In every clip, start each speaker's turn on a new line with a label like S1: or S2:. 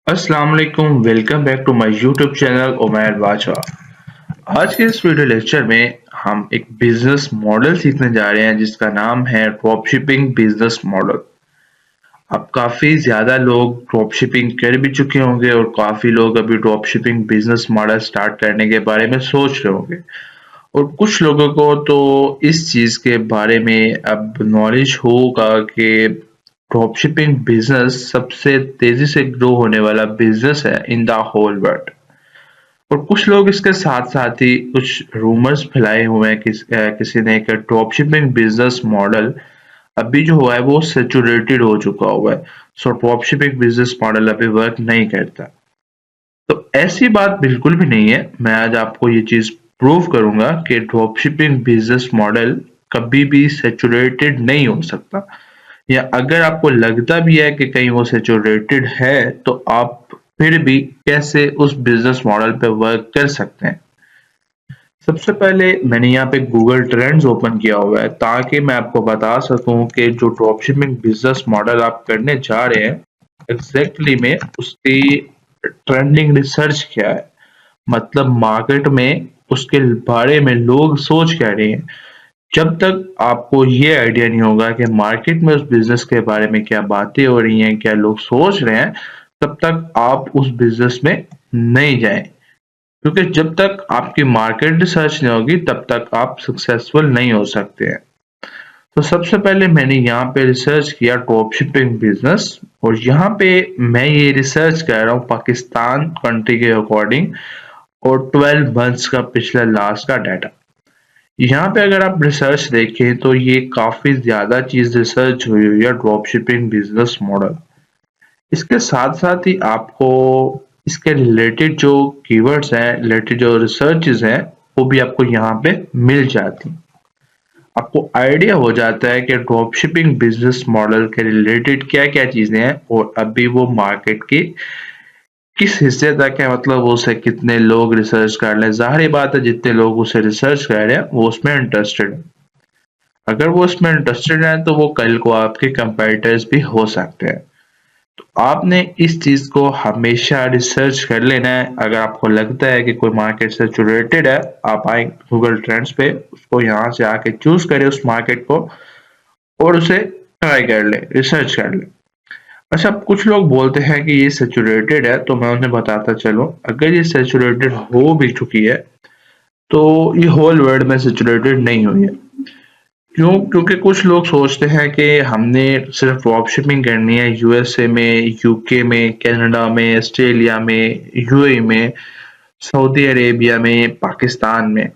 S1: अस्सलाम वालेकुम, welcome back to my YouTube channel Umair Badshah. आज के इस वीडियो लेक्चर में हम एक बिजनेस मॉडल सीखने जा रहे हैं जिसका नाम है ड्रॉपशिपिंग बिजनेस मॉडल। अब काफ़ी ज़्यादा लोग ड्रॉपशिपिंग कर भी चुके होंगे और काफ़ी लोग अभी ड्रॉपशिपिंग बिजनेस मॉडल स्टार्ट करने के बारे में सोच रहे होंगे और कुछ लोगों को तो इस चीज़ के बारे में अब नॉलेज होगा कि ड्रॉपशिपिंग बिजनेस सबसे तेज़ी से ग्रो होने वाला बिजनेस है इन द होल वर्ल्ड। और कुछ लोग इसके साथ-साथ ही कुछ रूमर्स फैलाए हुए हैं किसी ने कि ड्रॉपशिपिंग बिजनेस मॉडल अभी जो हुआ है वो सैचुरेटेड हो चुका हुआ है। सो ड्रॉपशिपिंग बिजनेस मॉडल अभी वर्क नहीं करता। तो ऐसी बात बिल्कुल भी नहीं है। मैं आज आपको ये चीज़ प्रूव करूँगा कि ड्रॉपशिपिंग बिजनेस मॉडल कभी भी सैचुरेटेड नहीं हो सकता। या अगर आपको लगता भी है कि कहीं वो सैचुरेटेड है, तो आप फिर भी कैसे उस बिजनेस मॉडल पे वर्क कर सकते हैं। सबसे पहले मैंने यहाँ पे गूगल ट्रेंड्स ओपन किया हुआ है ताकि मैं आपको बता सकूं कि जो ड्रॉपशिपिंग बिजनेस मॉडल आप करने जा रहे हैं एग्जैक्टली में उसकी ट्रेंडिंग रिसर्च क्या है, मतलब मार्केट में उसके बारे में लोग सोच क्या रहे हैं। जब तक आपको ये आइडिया नहीं होगा कि मार्केट में उस बिजनेस के बारे में क्या बातें हो रही हैं, क्या लोग सोच रहे हैं, तब तक आप उस बिजनेस में नहीं जाएं। क्योंकि जब तक आपकी मार्केट रिसर्च नहीं होगी तब तक आप सक्सेसफुल नहीं हो सकते हैं। तो सबसे पहले मैंने यहाँ पे रिसर्च किया ड्रॉपशिपिंग बिजनेस और यहाँ पे मैं ये रिसर्च कर रहा हूँ पाकिस्तान कंट्री के अकॉर्डिंग और 12 मंथ्स का पिछला लास्ट का डाटा। यहाँ पे अगर आप रिसर्च देखें तो ये काफी ज्यादा चीज रिसर्च हुई हुई है ड्रॉपशिपिंग बिजनेस मॉडल। इसके साथ साथ ही आपको इसके रिलेटेड जो कीवर्ड्स हैं, रिलेटेड जो रिसर्चेज हैं, वो भी आपको यहाँ पे मिल जाती हैं। आपको आइडिया हो जाता है कि ड्रॉपशिपिंग बिजनेस मॉडल के रिलेटेड क्या क्या चीजें हैं और अभी वो मार्केट की किस हिस्से तक है, मतलब उसे कितने लोग रिसर्च कर रहे हैं। जाहिर बात है जितने लोग उसे रिसर्च कर रहे हैं वो उसमें इंटरेस्टेड है। अगर वो उसमें इंटरेस्टेड है तो वो कल को आपके कंपेटिटर्स भी हो सकते हैं। तो आपने इस चीज को हमेशा रिसर्च कर लेना है। अगर आपको लगता है कि कोई मार्केट से सैचुरेटेड है, आप आए गूगल ट्रेंड्स पे, उसको यहाँ से आके चूज करें उस मार्केट को और उसे ट्राई कर ले, रिसर्च कर ले। अच्छा, कुछ लोग बोलते हैं कि ये सैचुरेटेड है, तो मैं उन्हें बताता चलूं, अगर ये सैचुरेटेड हो भी चुकी है तो ये होल वर्ल्ड में सैचुरेटेड नहीं हुई है। क्यों? क्योंकि कुछ लोग सोचते हैं कि हमने सिर्फ ड्रॉप शिपिंग करनी है यूएसए में, यूके में, कनाडा में, ऑस्ट्रेलिया में, यूएई में, सऊदी अरेबिया में, पाकिस्तान में।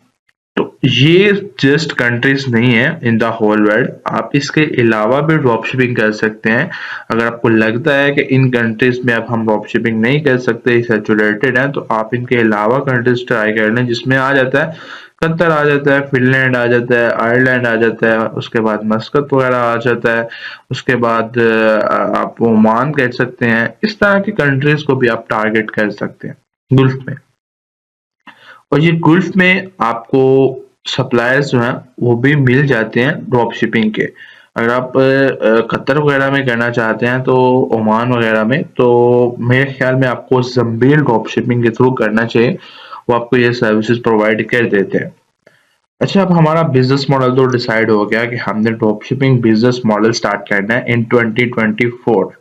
S1: तो ये जस्ट कंट्रीज नहीं है इन द होल वर्ल्ड। आप इसके अलावा भी ड्रॉप शिपिंग कर सकते हैं। अगर आपको लगता है कि इन कंट्रीज में अब हम ड्रॉप शिपिंग नहीं कर सकते, सैचुरेटेड है, तो आप इनके अलावा कंट्रीज ट्राई कर लें जिसमें आ जाता है कतर, आ जाता है फिनलैंड, आ जाता है आयरलैंड, आ जाता है उसके बाद मस्कत वगैरह आ जाता है, उसके बाद आप ओमान कह सकते हैं। इस तरह की कंट्रीज को भी आप टारगेट कर सकते हैं गुल्फ में। और ये गुल्फ में आपको सप्लायर्स जो हैं वो भी मिल जाते हैं ड्रॉप शिपिंग के। अगर आप कतर वगैरह में करना चाहते हैं तो ओमान वगैरह में, तो मेरे ख्याल में आपको ज़म्बील ड्रॉप शिपिंग के थ्रू करना चाहिए। वो आपको ये सर्विसेज प्रोवाइड कर देते हैं। अच्छा, अब हमारा बिजनेस मॉडल तो डिसाइड हो गया कि हमने drop shipping business model start करना है इन 2024।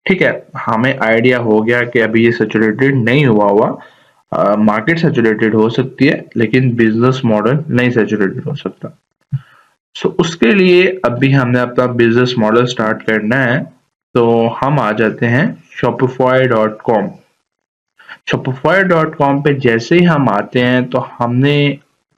S1: ठीक है, हमें आइडिया हो गया कि अभी ये सैचुरेटेड नहीं हुआ। मार्केट सैचुरेटेड हो सकती है लेकिन बिजनेस मॉडल नहीं सैचुरेटेड हो सकता। सो उसके लिए अभी हमने अपना बिजनेस मॉडल स्टार्ट करना है। तो हम आ जाते हैं shopify.com। shopify.com पे जैसे ही हम आते हैं तो हमने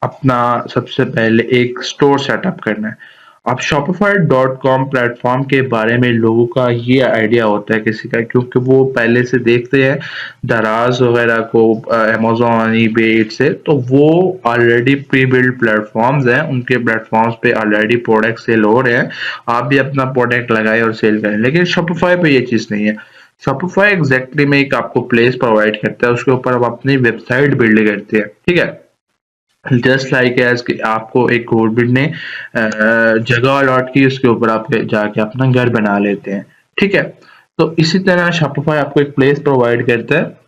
S1: अपना सबसे पहले एक स्टोर सेटअप करना है। अब shopify.com प्लेटफॉर्म के बारे में लोगों का ये आइडिया होता है किसी का, क्योंकि वो पहले से देखते हैं दराज वगैरह को, अमेजोन, ईबे से, तो वो ऑलरेडी प्री बिल्ड प्लेटफॉर्म्स हैं, उनके प्लेटफॉर्म्स पे ऑलरेडी प्रोडक्ट सेल हो रहे हैं। आप भी अपना प्रोडक्ट लगाए और सेल करें। लेकिन शॉपिफाई पे ये चीज नहीं है। शॉपिफाई एग्जैक्टली में एक आपको प्लेस प्रोवाइड करता है, उसके ऊपर आप अपनी वेबसाइट बिल्ड करते हैं। ठीक है, जस्ट लाइक एज कि आपको एक गवर्नमेंट ने जगह अलॉट की, उसके ऊपर आप जाके अपना घर बना लेते हैं। ठीक है, तो इसी तरह शॉपिफाई आपको एक प्लेस प्रोवाइड करता है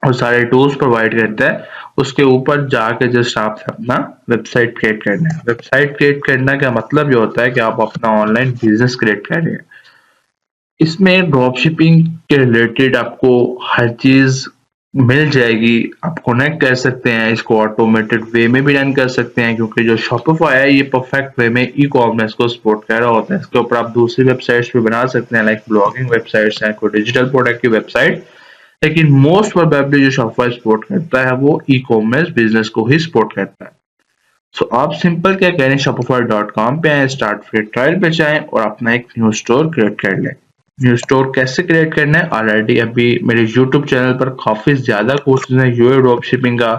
S1: और सारे टूल्स प्रोवाइड करता है। उसके ऊपर जाके जस्ट आप अपना वेबसाइट क्रिएट करना है। वेबसाइट क्रिएट करना का मतलब ये होता है कि आप अपना ऑनलाइन बिजनेस क्रिएट कर रहे हैं। इसमें ड्रॉप शिपिंग के रिलेटेड आपको हर चीज मिल जाएगी। आप कनेक्ट कर सकते हैं, इसको ऑटोमेटेड वे में भी रन कर सकते हैं, क्योंकि जो शॉपिफाई है ये परफेक्ट वे में ई कॉमर्स को सपोर्ट कर रहा होता है। इसके ऊपर आप दूसरी वेबसाइट्स भी बना सकते हैं, लाइक ब्लॉगिंग वेबसाइट्स हैं, कोई डिजिटल प्रोडक्ट की वेबसाइट। लेकिन मोस्ट प्रोबेबली जो शॉपिफाई सपोर्ट करता है वो ई कॉमर्स बिजनेस को ही सपोर्ट करता है। सो आप सिंपल क्या करें, shopify.com पे आए, स्टार्ट फ्री ट्रायल पे जाएं और अपना एक न्यू स्टोर क्रिएट कर लें। न्यू स्टोर कैसे क्रिएट करना है, ऑलरेडी अभी मेरे यूट्यूब चैनल पर काफी ज्यादा कोर्सेज हैं, यूए ड्रॉप शिपिंग का,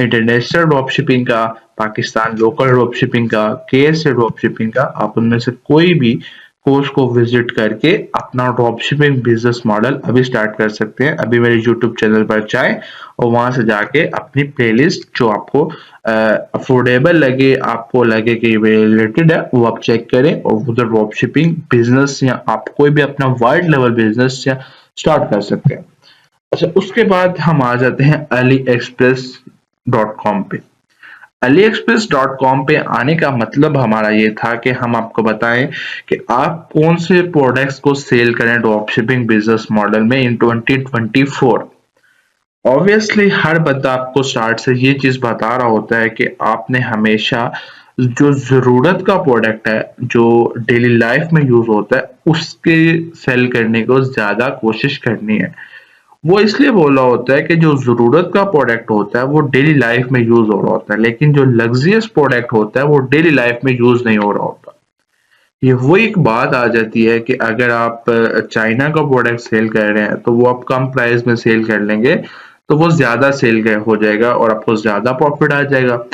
S1: इंटरनेशनल ड्रॉप शिपिंग का, पाकिस्तान लोकल ड्रॉप शिपिंग का, केएसए ड्रॉप शिपिंग का। आप उनमें से कोई भी कोर्स को विजिट करके अपना ड्रॉप शिपिंग बिजनेस मॉडल अभी स्टार्ट कर सकते हैं। अभी मेरे यूट्यूब चैनल पर जाएं और वहां से जाके अपनी प्लेलिस्ट जो आपको अफोर्डेबल लगे, आपको लगे कि रिलेटेड है, वो आप चेक करें और उधर ड्रॉप शिपिंग बिजनेस या आप कोई भी अपना वाइड लेवल बिजनेस या स्टार्ट कर सकते हैं। अच्छा, उसके बाद हम आ जाते हैं अली एक्सप्रेस डॉट कॉम पे। अली एक्सप्रेस डॉट कॉम पे आने का मतलब हमारा ये था कि हम आपको बताएं कि आप कौन से प्रोडक्ट्स को सेल करें ड्रॉप शिपिंग बिजनेस मॉडल में इन 2024। ऑब्वियसली हर बंदा आपको स्टार्ट से ये चीज बता रहा होता है कि आपने हमेशा जो जरूरत का प्रोडक्ट है, जो डेली लाइफ में यूज होता है, उसके सेल करने को ज्यादा कोशिश करनी है। वो इसलिए बोल रहा होता है कि जो जरूरत का प्रोडक्ट होता है वो डेली लाइफ में यूज हो रहा होता है, लेकिन जो लग्जरियस प्रोडक्ट होता है वो डेली लाइफ में यूज नहीं हो रहा होता। ये वो एक बात आ जाती है कि अगर आप चाइना का प्रोडक्ट सेल कर रहे हैं तो वो आप कम प्राइस में सेल कर लेंगे, तो वो ज्यादा सेल हो जाएगा और आपको ज्यादा प्रॉफिट आ जाएगा।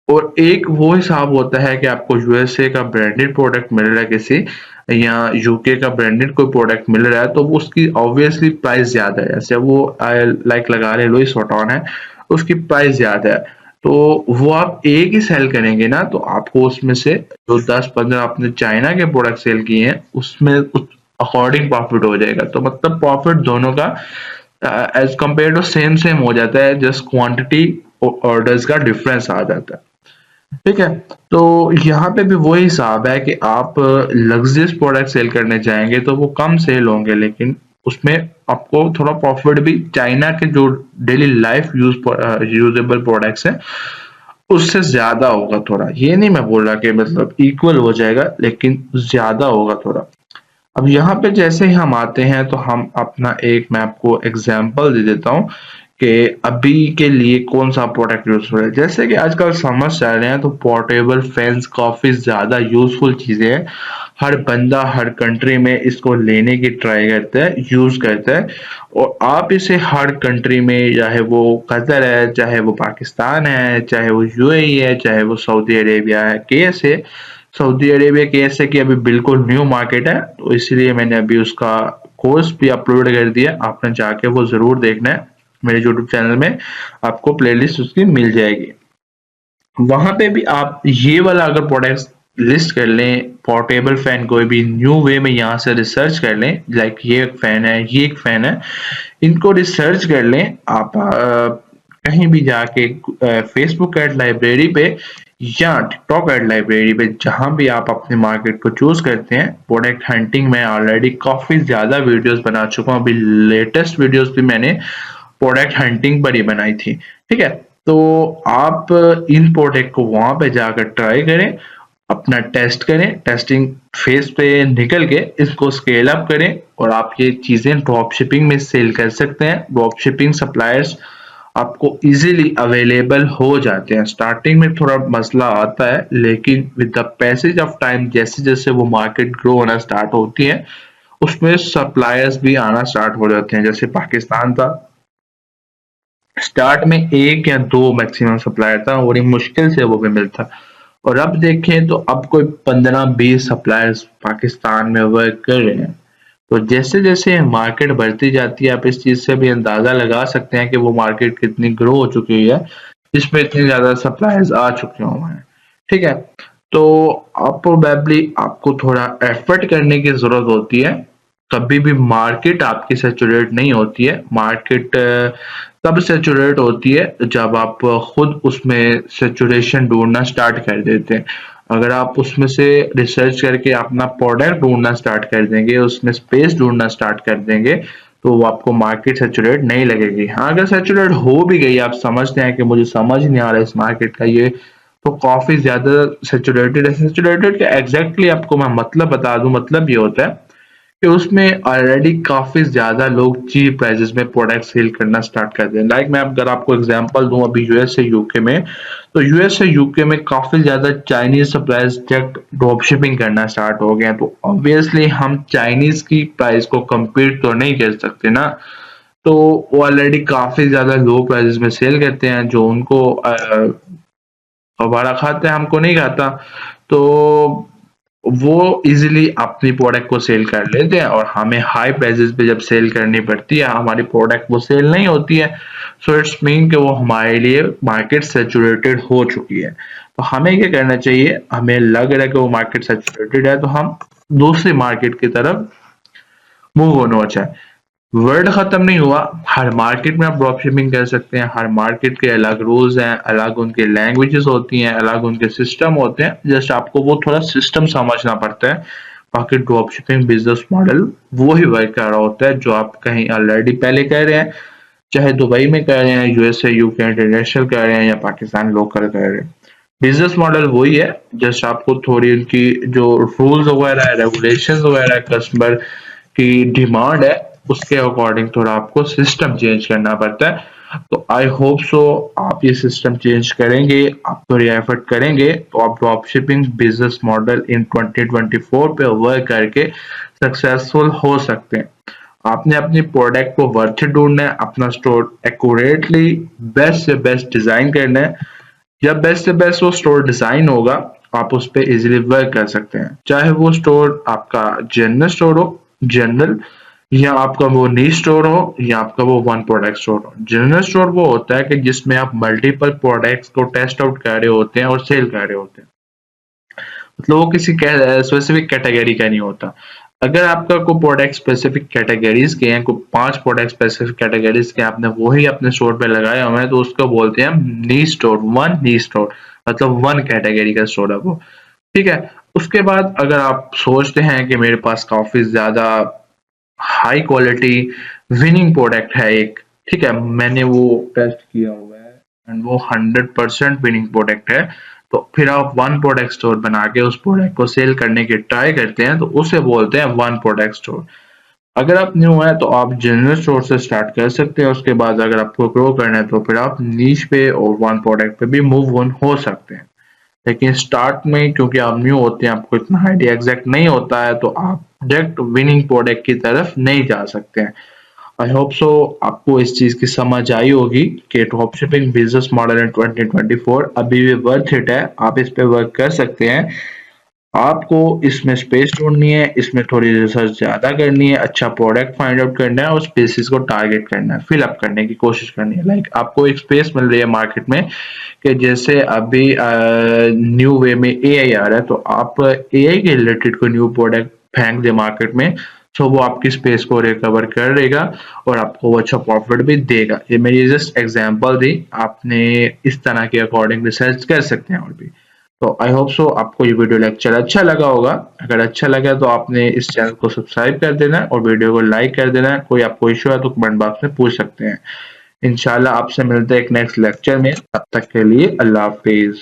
S1: और एक वो हिसाब होता है कि आपको यूएसए का ब्रांडेड प्रोडक्ट मिल रहा है किसी, या यूके का ब्रांडेड कोई प्रोडक्ट मिल रहा है, तो वो उसकी ऑब्वियसली प्राइस ज्यादा है। जैसे वो लाइक लगा ले लुइस वुइटन है, उसकी प्राइस ज्यादा है, तो वो आप एक ही सेल करेंगे ना, तो आपको उसमें से जो 10-15 आपने चाइना के प्रोडक्ट सेल किए हैं उसमें अकॉर्डिंग प्रॉफिट हो जाएगा। तो मतलब प्रॉफिट दोनों का as compare to same same हो जाता है, जस्ट क्वांटिटी ऑर्डर्स का डिफरेंस आ जाता है। ठीक है, तो यहाँ पे भी वही हिसाब है कि आप लग्जरियस प्रोडक्ट सेल करने जाएंगे तो वो कम सेल होंगे, लेकिन उसमें आपको थोड़ा प्रॉफिट भी चाइना के जो डेली लाइफ यूजेबल प्रोडक्ट्स हैं उससे ज्यादा होगा थोड़ा। ये नहीं मैं बोल रहा कि मतलब इक्वल हो जाएगा, लेकिन ज्यादा होगा थोड़ा। अब यहाँ पे जैसे ही हम आते हैं तो हम अपना एक मैं आपको एग्जांपल दे देता हूँ कि अभी के लिए कौन सा प्रोडक्ट यूजफुल है। जैसे कि आजकल समझ चल रहे हैं तो पोर्टेबल फैंस काफी ज्यादा यूजफुल चीजें हैं। हर बंदा हर कंट्री में इसको लेने की ट्राई करता है, यूज करता है, और आप इसे हर कंट्री में, चाहे वो कतर है, चाहे वो पाकिस्तान है, चाहे वो यूएई है, चाहे वो सऊदी अरेबिया है, कैसे सऊदी अरेबिया कैसे कि अभी बिल्कुल न्यू मार्केट है, तो इसलिए मैंने अभी उसका कोर्स भी अपलोड कर दिया। आपने जाके वो जरूर देखना है, मेरे यूट्यूब चैनल में आपको प्लेलिस्ट उसकी मिल जाएगी। वहां पे भी आप ये वाला अगर प्रोडक्ट लिस्ट कर लें, पोर्टेबल फैन कोई भी न्यू वे में यहाँ से रिसर्च कर लें, लाइक ये एक फैन है, ये एक फैन है, इनको रिसर्च कर लें आप कहीं भी जाके फेसबुक एड लाइब्रेरी पे या टिकटॉक एड लाइब्रेरी पे, जहां भी आप अपने मार्केट को चूज करते हैं। प्रोडक्ट हंटिंग में ऑलरेडी काफी ज्यादा वीडियोस बना चुका हूँ, अभी लेटेस्ट वीडियोस भी मैंने प्रोडक्ट हंटिंग पर ही बनाई थी। ठीक है, तो आप इन प्रोडक्ट को वहां पे जाकर ट्राई करें, अपना टेस्ट करें, टेस्टिंग फेज पे निकल के इसको स्केल अप करें और आप ये चीजें ड्रॉप शिपिंग में सेल कर सकते हैं। ड्रॉप शिपिंग सप्लायर्स आपको इजीली अवेलेबल हो जाते हैं। स्टार्टिंग में थोड़ा मसला आता है, लेकिन with the passage of time जैसे जैसे वो मार्केट ग्रो होना स्टार्ट होती है, उसमें सप्लायर्स भी आना स्टार्ट हो जाते हैं। जैसे पाकिस्तान था, स्टार्ट में एक या दो मैक्सिमम सप्लायर था और मुश्किल से वो भी मिलता, और अब देखें तो अब कोई 15-20 सप्लायर्स पाकिस्तान में वर्क कर रहे हैं। तो जैसे जैसे मार्केट बढ़ती जाती है, आप इस चीज से भी अंदाजा लगा सकते हैं कि वो मार्केट कितनी ग्रो हो चुकी है, जिसमें इतने ज्यादा सप्लायर्स आ चुके हुए हैं। ठीक है, तो अब प्रोबेबली आपको थोड़ा एफर्ट करने की जरूरत होती है, कभी भी मार्केट आपकी सैचुरेट नहीं होती है। मार्केट तब सैचुरेट होती है जब आप खुद उसमें सैचुरेशन ढूंढना स्टार्ट कर देते हैं। अगर आप उसमें से रिसर्च करके अपना प्रोडक्ट ढूंढना स्टार्ट कर देंगे, उसमें स्पेस ढूंढना स्टार्ट कर देंगे, तो वो आपको मार्केट सैचुरेट नहीं लगेगी। हाँ, अगर सैचुरेट हो भी गई, आप समझते हैं कि मुझे समझ नहीं आ रहा है इस मार्केट का ये, तो काफी ज्यादा सैचुरेटेड है। सैचुरेटेड का एग्जैक्टली आपको मैं मतलब बता दूं, मतलब ये होता है कि उसमें ऑलरेडी काफी ज्यादा लोग चीप प्राइसेस में प्रोडक्ट सेल करना स्टार्ट कर दें। लाइक मैं अगर आपको एग्जांपल दूं, अभी यूएस से यूके में, तो यूएस से यूके में काफी ज्यादा Chinese suppliers direct drop shipping करना स्टार्ट हो गए हैं। तो ऑब्वियसली हम चाइनीज की प्राइस को compete तो नहीं कर सकते ना। तो वो ऑलरेडी काफी ज्यादा लो प्राइसेस में सेल करते हैं, जो उनको हमारा खाता है, हमको नहीं खाता। तो वो इजीली अपनी प्रोडक्ट को सेल कर लेते हैं और हमें हाई प्राइसेस पे जब सेल करनी पड़ती है, हमारी प्रोडक्ट वो सेल नहीं होती है। सो इट्स मीन कि वो हमारे लिए मार्केट सैचुरेटेड हो चुकी है। तो हमें क्या करना चाहिए, हमें लग रहा है कि वो मार्केट सैचुरेटेड है, तो हम दूसरी मार्केट की तरफ मूव ऑन हो जाए। वर्ल्ड खत्म नहीं हुआ, हर मार्केट में आप ड्रॉप शिपिंग कर सकते हैं। हर मार्केट के अलग रूल्स हैं, अलग उनके लैंग्वेजेस होती हैं, अलग उनके सिस्टम होते हैं। जस्ट आपको वो थोड़ा सिस्टम समझना पड़ता है। बाकी ड्रॉप शिपिंग बिजनेस मॉडल वो ही वर्क कर रहा होता है जो आप कहीं ऑलरेडी पहले कर रहे हैं, चाहे दुबई में कर रहे हैं, यूएसए यूके इंटरनेशनल कर रहे हैं या पाकिस्तान लोकल कर रहे हैं। बिजनेस मॉडल वही है, जस्ट आपको थोड़ी उनकी जो रूल्स वगैरह है, रेगुलेशन वगैरह, कस्टमर की डिमांड है, उसके अकॉर्डिंग थोड़ा आपको सिस्टम चेंज करना पड़ता है। तो आई होप सो आप ये सिस्टम चेंज करेंगे, आप थोड़ी एफर्ट करेंगे, तो आप ड्रॉप शिपिंग बिजनेस मॉडल इन 2024 पे वर्क करके सक्सेसफुल हो सकते हैं। आपने अपनी प्रोडक्ट को वर्थ इट ढूंढना है, अपना स्टोर एक्यूरेटली बेस्ट से बेस्ट डिजाइन करना है। जब बेस्ट से बेस्ट वो स्टोर डिजाइन होगा, आप उस पर इजिली वर्क कर सकते हैं। चाहे वो स्टोर आपका जनरल स्टोर हो, जनरल, या आपका वो नीश स्टोर हो, या आपका वो वन प्रोडक्ट स्टोर हो। जनरल स्टोर वो होता है कि जिसमें आप मल्टीपल प्रोडक्ट्स को टेस्ट आउट कर रहे होते हैं और सेल कर रहे होते हैं। मतलब वो किसी स्पेसिफिक कैटेगरी का नहीं होता। अगर आपका कोई प्रोडक्ट स्पेसिफिक कैटेगरीज के हैं, कोई 5 प्रोडक्ट स्पेसिफिक कैटेगरीज के आपने वही अपने स्टोर पे लगाए हुए हैं, तो उसको बोलते हैं नी स्टोर, वन नी स्टोर, मतलब वन कैटेगरी का स्टोर है वो। ठीक है। उसके बाद अगर आप सोचते हैं कि मेरे पास काफी ज्यादा हाई क्वालिटी विनिंग प्रोडक्ट है एक, ठीक है, मैंने वो टेस्ट किया हुआ है एंड वो 100% विनिंग प्रोडक्ट है, तो फिर आप वन प्रोडक्ट स्टोर बना के उस प्रोडक्ट को सेल करने की ट्राई करते हैं, तो उसे बोलते हैं वन प्रोडक्ट स्टोर। अगर आप न्यू है तो आप जनरल स्टोर से स्टार्ट कर सकते हैं। उसके बाद अगर आपको ग्रो करना है तो फिर आप नीश पे और वन प्रोडक्ट पे भी मूव ऑन हो सकते हैं। लेकिन स्टार्ट में क्योंकि आप न्यू होते हैं, आपको इतना आइडिया एग्जैक्ट नहीं होता है, तो आप डायरेक्ट विनिंग प्रोडक्ट की तरफ नहीं जा सकते हैं। आई होप सो आपको इस चीज की समझ आई होगी कि ड्रॉप शिपिंग बिजनेस मॉडल इन 2024 अभी भी वर्थ इट है, आप इस पे वर्क कर सकते हैं। आपको इसमें स्पेस ढूंढनी है, इसमें थोड़ी रिसर्च ज्यादा करनी है, अच्छा प्रोडक्ट फाइंड आउट करना है और स्पेसिस को टारगेट करना है, फिल अप करने की कोशिश करनी है। लाइक आपको एक स्पेस मिल रही है मार्केट में कि जैसे अभी न्यू वे में एआई आ रहा है, तो आप एआई के रिलेटेड कोई न्यू प्रोडक्ट फेंक दे मार्केट में, तो वो आपकी स्पेस को रिकवर कर देगा और आपको वो अच्छा प्रॉफिट भी देगा। ये मेरी जस्ट एग्जांपल थी, आपने इस तरह के अकॉर्डिंग रिसर्च कर सकते हैं और भी। तो आई होप सो आपको ये वीडियो लेक्चर अच्छा लगा होगा। अगर अच्छा लगा तो आपने इस चैनल को सब्सक्राइब कर देना है और वीडियो को लाइक कर देना है। कोई आपको इश्यू है तो कमेंट बॉक्स में पूछ सकते हैं। इंशाल्लाह आपसे मिलते हैं एक नेक्स्ट लेक्चर में, तब तक के लिए अल्लाह हाफिज।